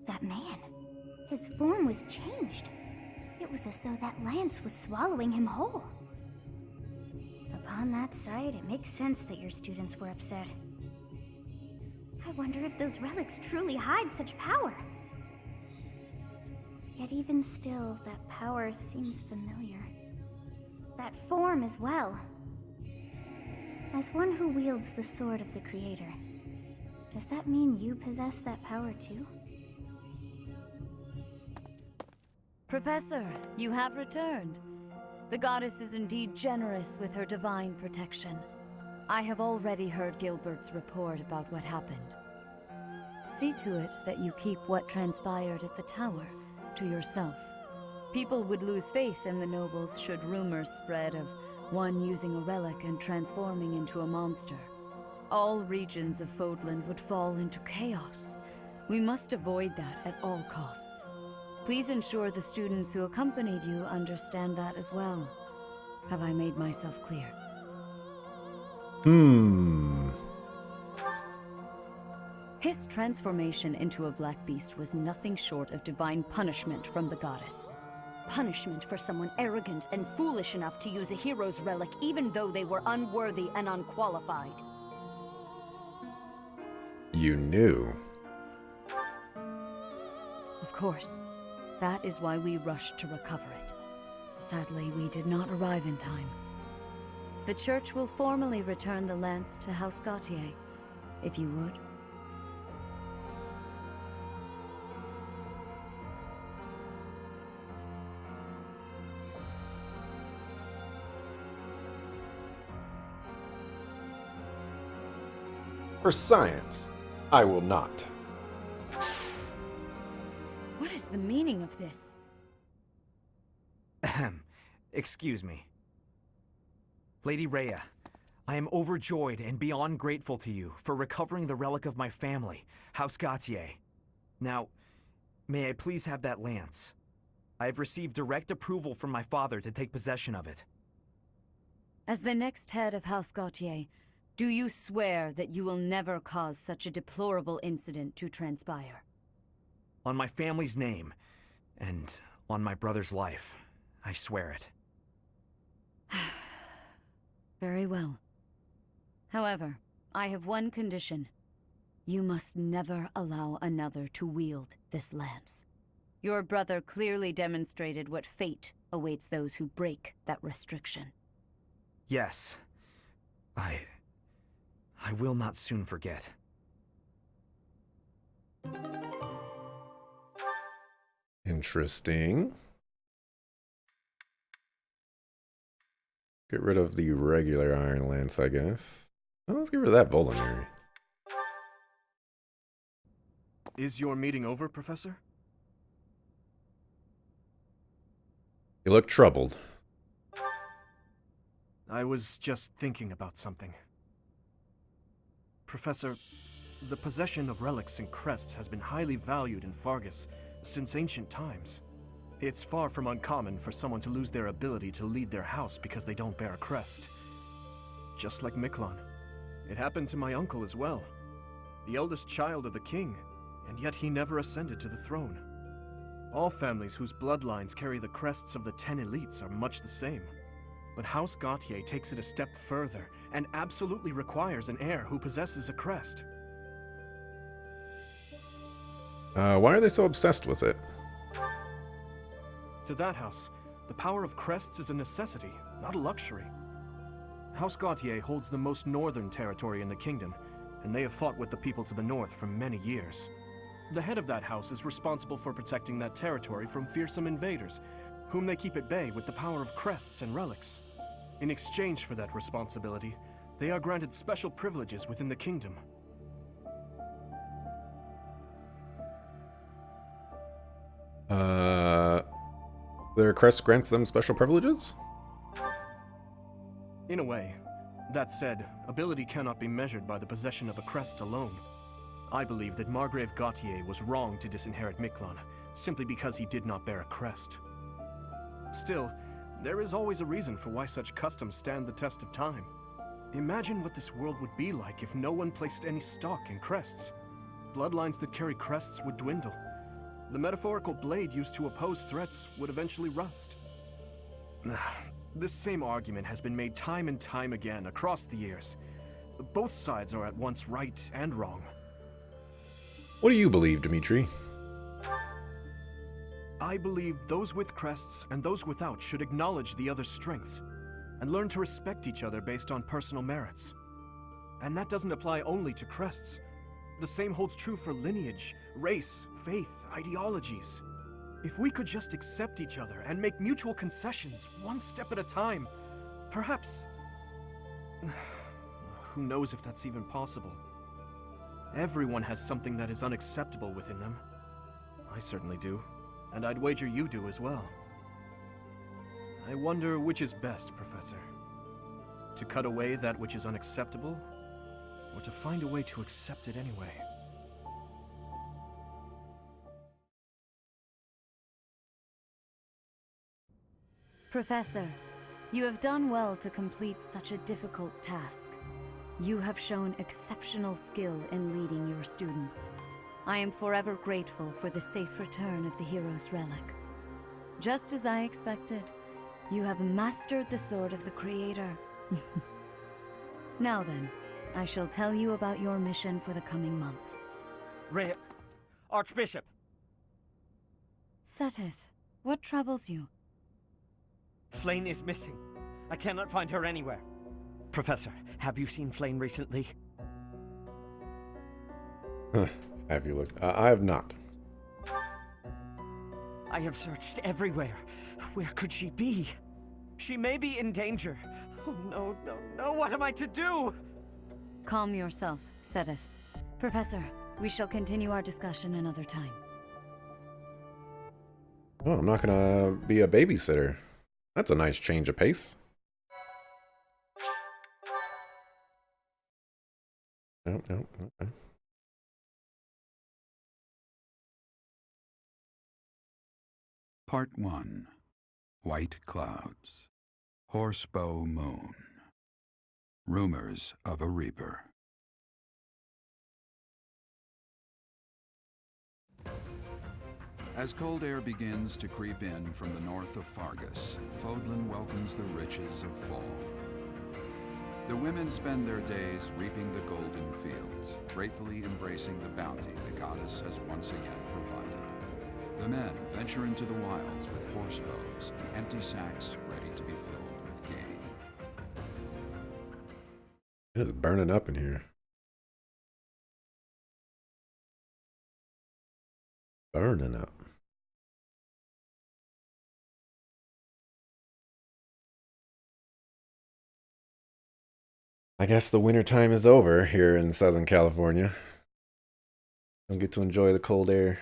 That man. His form was changed. It was as though that lance was swallowing him whole. Upon that sight, it makes sense that your students were upset. I wonder if those relics truly hide such power. Yet even still, that power seems familiar. That form as well. As one who wields the sword of the Creator, does that mean you possess that power too? Professor, you have returned. The goddess is indeed generous with her divine protection. I have already heard Gilbert's report about what happened. See to it that you keep what transpired at the tower to yourself. People would lose faith in the nobles should rumors spread of one using a relic and transforming into a monster. All regions of Fodland would fall into chaos. We must avoid that at all costs. Please ensure the students who accompanied you understand that as well. Have I made myself clear? His transformation into a black beast was nothing short of divine punishment from the goddess. Punishment for someone arrogant and foolish enough to use a hero's relic even though they were unworthy and unqualified. You knew. Of course. That is why we rushed to recover it. Sadly, we did not arrive in time. The church will formally return the lance to House Gautier, if you would. For science, I will not. What is the meaning of this? Ahem. Excuse me. Lady Rhea, I am overjoyed and beyond grateful to you for recovering the relic of my family, House Gautier. Now, may I please have that lance? I have received direct approval from my father to take possession of it. As the next head of House Gautier, do you swear that you will never cause such a deplorable incident to transpire? On my family's name, and on my brother's life, I swear it. Very well. However, I have one condition. You must never allow another to wield this lance. Your brother clearly demonstrated what fate awaits those who break that restriction. Yes. I will not soon forget. Interesting. Get rid of the regular Iron Lance, I guess. Oh, let's get rid of that Vulnerary. Is your meeting over, Professor? You look troubled. I was just thinking about something. Professor, the possession of relics and crests has been highly valued in Fargus since ancient times. It's far from uncommon for someone to lose their ability to lead their house because they don't bear a crest. Just like Miklon. It happened to my uncle as well. The eldest child of the king, and yet he never ascended to the throne. All families whose bloodlines carry the crests of the 10 elites are much the same. But House Gautier takes it a step further and absolutely requires an heir who possesses a crest. Why are they so obsessed with it? To that house, the power of crests is a necessity, not a luxury. House Gautier holds the most northern territory in the kingdom, and they have fought with the people to the north for many years. The head of that house is responsible for protecting that territory from fearsome invaders, whom they keep at bay with the power of crests and relics. In exchange for that responsibility, they are granted special privileges within the kingdom. Their crest grants them special privileges? In a way. That said, ability cannot be measured by the possession of a crest alone. I believe that Margrave Gautier was wrong to disinherit Miklon, simply because he did not bear a crest. Still, there is always a reason for why such customs stand the test of time. Imagine what this world would be like if no one placed any stock in crests. Bloodlines that carry crests would dwindle, The metaphorical blade used to oppose threats would eventually rust. This same argument has been made time and time again across the years. Both sides are at once right and wrong. What do you believe, Dimitri? I believe those with crests and those without should acknowledge the other's strengths and learn to respect each other based on personal merits. And that doesn't apply only to crests. The same holds true for lineage, race, faith, ideologies. If we could just accept each other and make mutual concessions, one step at a time, perhaps... Who knows if that's even possible? Everyone has something that is unacceptable within them. I certainly do, and I'd wager you do as well. I wonder which is best, Professor. To cut away that which is unacceptable, or to find a way to accept it anyway? Professor, you have done well to complete such a difficult task. You have shown exceptional skill in leading your students. I am forever grateful for the safe return of the hero's relic. Just as I expected, you have mastered the sword of the Creator. Now then, I shall tell you about your mission for the coming month. Rhea... Archbishop! Seteth, what troubles you? Flayn is missing. I cannot find her anywhere. Professor, have you seen Flayn recently? Have you looked? I have not. I have searched everywhere. Where could she be? She may be in danger. Oh no, no, no, what am I to do? Calm yourself, Seteth. Professor, we shall continue our discussion another time. Oh, I'm not gonna be a babysitter. That's a nice change of pace. Nope, nope, okay. Part 1. White Clouds. Horsebow Moon. Rumors of a Reaper. As cold air begins to creep in from the north of Fargus, Fodlan welcomes the riches of fall. The women spend their days reaping the golden fields, gratefully embracing the bounty the goddess has once again provided. The men venture into the wilds with horsebows and empty sacks ready to be filled with game. It is burning up in here. Burning up. I guess the winter time is over here in Southern California. Don't get to enjoy the cold air.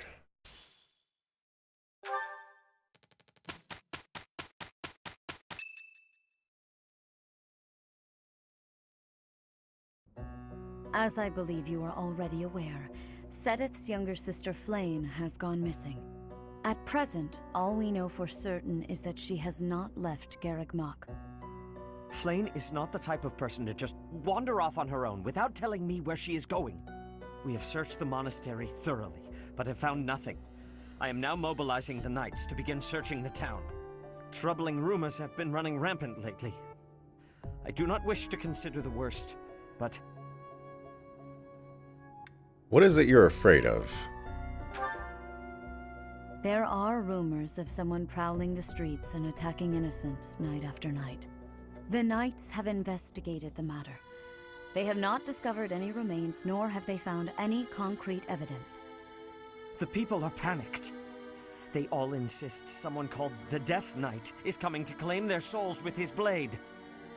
As I believe you are already aware, Seteth's younger sister Flayn has gone missing. At present, all we know for certain is that she has not left Garreg Mach. Flayn is not the type of person to just wander off on her own without telling me where she is going. We have searched the monastery thoroughly, but have found nothing. I am now mobilizing the knights to begin searching the town. Troubling rumors have been running rampant lately. I do not wish to consider the worst, but... What is it you're afraid of? There are rumors of someone prowling the streets and attacking innocents night after night. The knights have investigated the matter. They have not discovered any remains, nor have they found any concrete evidence. The people are panicked. They all insist someone called the Death Knight is coming to claim their souls with his blade.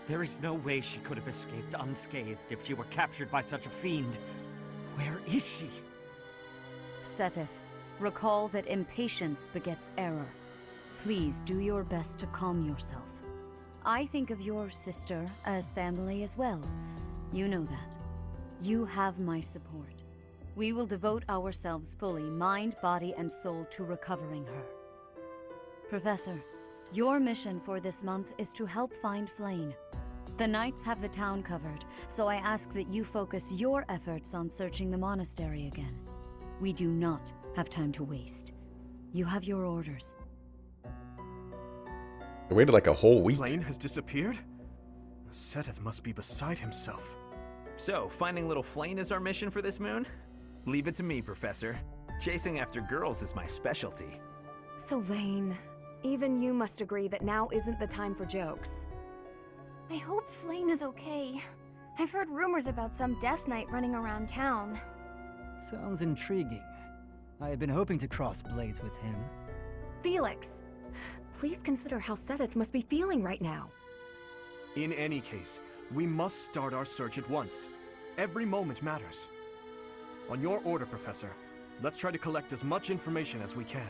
There is no way she could have escaped unscathed if she were captured by such a fiend. Where is she? Seteth, recall that impatience begets error. Please do your best to calm yourself. I think of your sister as family as well. You know that. You have my support. We will devote ourselves fully, mind, body, and soul to recovering her. Professor, your mission for this month is to help find Flayn. The knights have the town covered, so I ask that you focus your efforts on searching the monastery again. We do not have time to waste. You have your orders. I waited like a whole week. Flane has disappeared? Seteth must be beside himself. So, finding little Flane is our mission for this moon? Leave it to me, Professor. Chasing after girls is my specialty. Sylvain, even you must agree that now isn't the time for jokes. I hope Flane is okay. I've heard rumors about some Death Knight running around town. Sounds intriguing. I have been hoping to cross blades with him. Felix, please consider how Seteth must be feeling right now. In any case, we must start our search at once. Every moment matters. On your order, Professor, let's try to collect as much information as we can.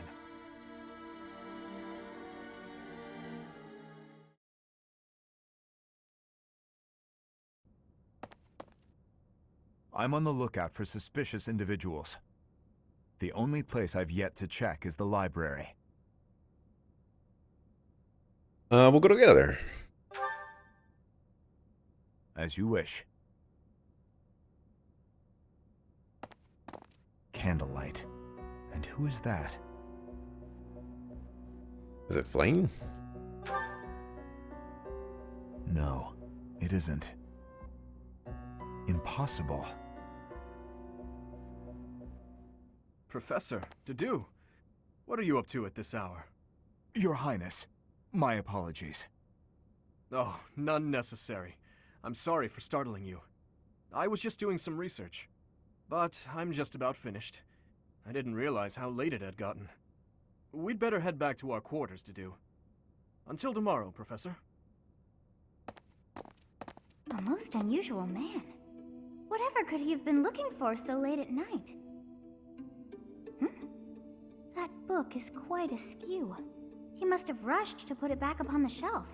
I'm on the lookout for suspicious individuals. The only place I've yet to check is the library. We'll go together. As you wish. Candlelight. And who is that? Is it Flame? No, it isn't. Impossible. Professor, Dedu, what are you up to at this hour? Your Highness, my apologies. Oh, none necessary. I'm sorry for startling you. I was just doing some research. But I'm just about finished. I didn't realize how late it had gotten. We'd better head back to our quarters, Dedu. Until tomorrow, Professor. A most unusual man. Whatever could he have been looking for so late at night? That book is quite askew. He must have rushed to put it back upon the shelf.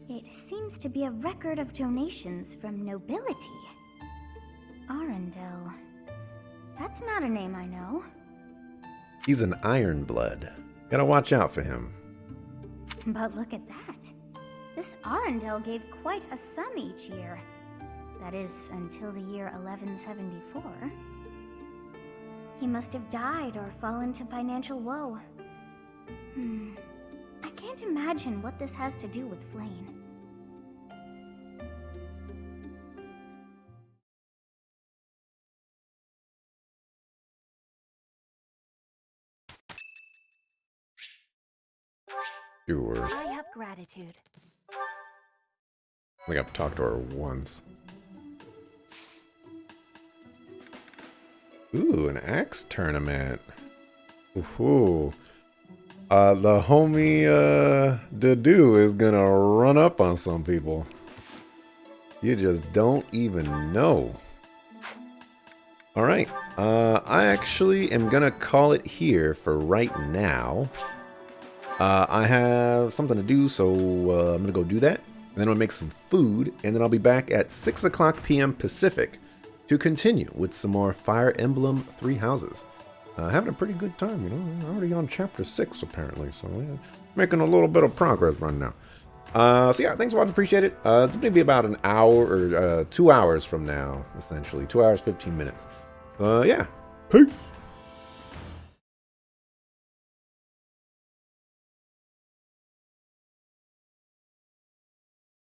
It seems to be a record of donations from nobility. Arundel. That's not a name I know. He's an Iron Blood. Gotta watch out for him. But look at that. This Arundel gave quite a sum each year. That is, until the year 1174. He must have died or fallen to financial woe. I can't imagine what this has to do with Flane. Sure. I have gratitude. I think I've talked to her once. Ooh, an axe tournament. Ooh. The homie Dedu is gonna run up on some people. You just don't even know. Alright. I actually am gonna call it here for right now. I have something to do, so I'm gonna go do that. And then I'll make some food, and then I'll be back at 6 o'clock p.m. Pacific to continue with some more Fire Emblem 3 Houses. Having a pretty good time, you know. I'm already on chapter 6 apparently, so yeah, making a little bit of progress right now. So yeah, thanks for watching, appreciate it. It's going to be about an hour or 2 hours from now, essentially. 2 hours, 15 minutes. Yeah, peace.